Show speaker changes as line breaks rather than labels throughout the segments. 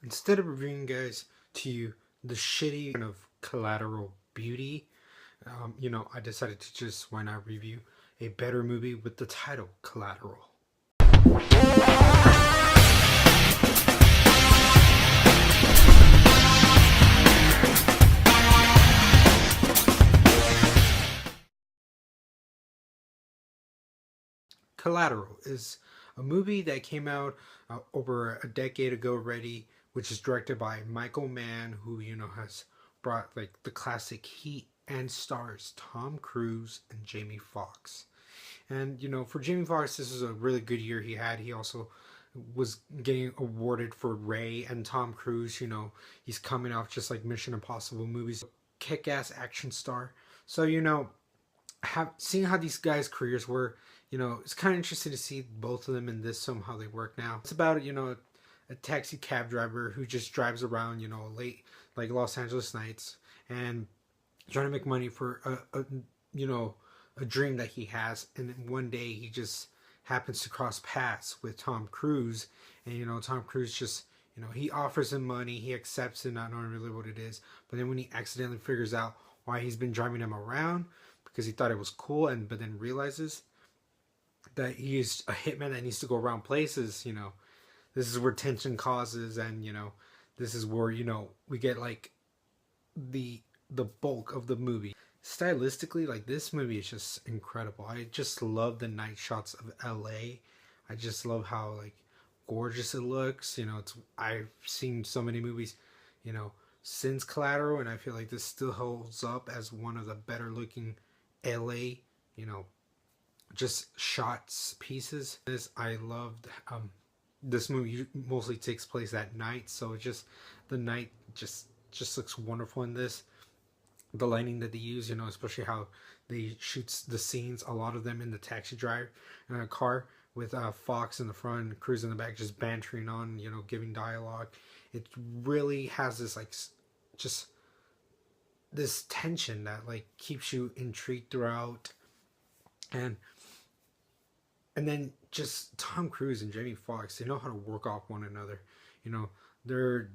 Instead of reviewing, guys, to you the shitty kind of Collateral beauty, I decided to just why not review a better movie with the title Collateral. Collateral is a movie that came out over a decade ago already, which is directed by Michael Mann, who has brought like the classic Heat and stars Tom Cruise and Jamie Foxx. And for Jamie Foxx, this is a really good year he had. He also was getting awarded for Ray, and Tom Cruise. He's coming off just like Mission Impossible movies, kick-ass action star. So seeing how these guys' careers were, it's kind of interesting to see both of them in this film, how they work now. It's about a taxi cab driver who just drives around late like Los Angeles nights and trying to make money for a dream that he has. And then one day he just happens to cross paths with Tom Cruise, and Tom Cruise just he offers him money, he accepts it, not knowing really what it is. But then when he accidentally figures out why he's been driving him around because he thought it was cool, but then realizes that he is a hitman that needs to go around places, this is where tension causes, and this is where we get like the bulk of the movie. Stylistically, like, this movie is just incredible. I just love the night shots of LA. I just love how like gorgeous it looks. I've seen so many movies since Collateral, and I feel like this still holds up as one of the better looking LA just shots pieces. I loved this movie mostly takes place at night, so just the night just looks wonderful in this. The lighting that they use, especially how they shoot the scenes, a lot of them in the taxi drive car with Fox in the front and Cruise in the back, just bantering on, giving dialogue. It really has this like just this tension that like keeps you intrigued throughout. And then just Tom Cruise and Jamie Foxx, they know how to work off one another. They're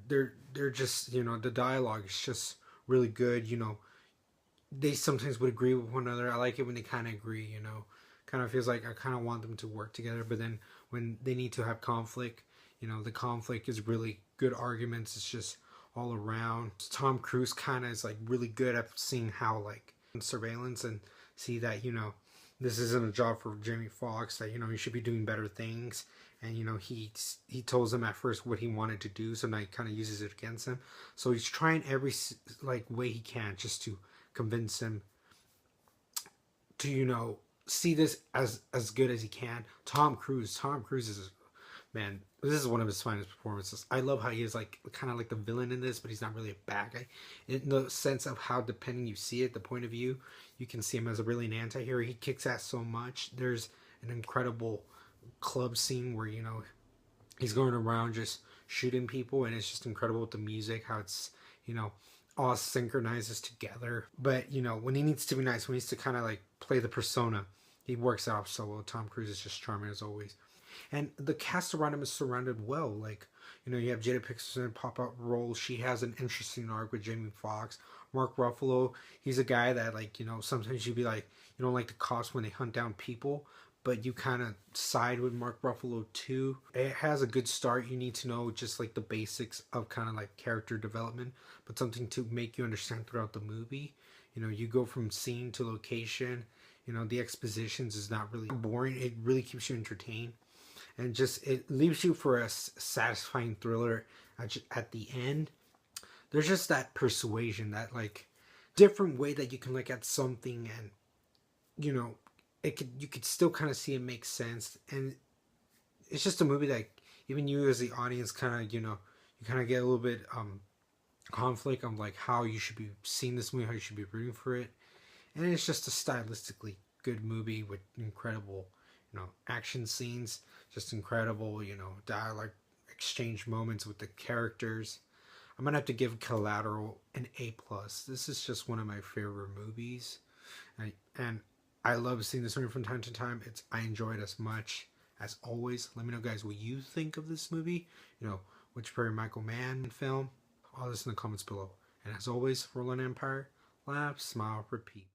just the dialogue is just really good. They sometimes would agree with one another. I like it when they kind of agree. Kind of feels like I kind of want them to work together. But then when they need to have conflict, the conflict is really good arguments. It's just all around. Tom Cruise kind of is like really good at seeing how like surveillance and see that this isn't a job for Jamie Foxx, that he should be doing better things. And he tells him at first what he wanted to do, so now he kind of uses it against him. So he's trying every like way he can just to convince him to see this as good as he can. Tom Cruise is, man, this is one of his finest performances. I love how he is like kind of like the villain in this, but he's not really a bad guy in the sense of how, depending you see it, the point of view, you can see him as a really an anti-hero. He kicks ass so much. There's an incredible club scene where he's going around just shooting people, and it's just incredible with the music, how it's all synchronizes together. But when he needs to be nice, when he needs to kind of like play the persona, he works out so well. Tom Cruise is just charming as always, and the cast around him is surrounded well. Like you have Jada Pinkett in pop-out role. She has an interesting arc with Jamie Foxx. Mark Ruffalo, he's a guy that like sometimes you'd be like, you don't like the cops when they hunt down people, but you kind of side with Mark Ruffalo too. It has a good start. You need to know just like the basics of kind of like character development, but something to make you understand throughout the movie. You go from scene to location. The expositions is not really boring. It really keeps you entertained, and just it leaves you for a satisfying thriller at the end. There's just that persuasion, that like different way that you can look at something, and you could still kind of see it make sense. And it's just a movie that even you as the audience kind of you kind of get a little bit conflict on like how you should be seeing this movie, how you should be rooting for it. And it's just a stylistically good movie with incredible action scenes, just incredible dialogue exchange moments with the characters. I'm gonna have to give Collateral an A+. This is just one of my favorite movies, and I love seeing this movie from time to time. I enjoy it as much as always. Let me know, guys, what you think of this movie. Which favorite Michael Mann film? All this in the comments below. And as always, Roland Empire, laugh, smile, repeat.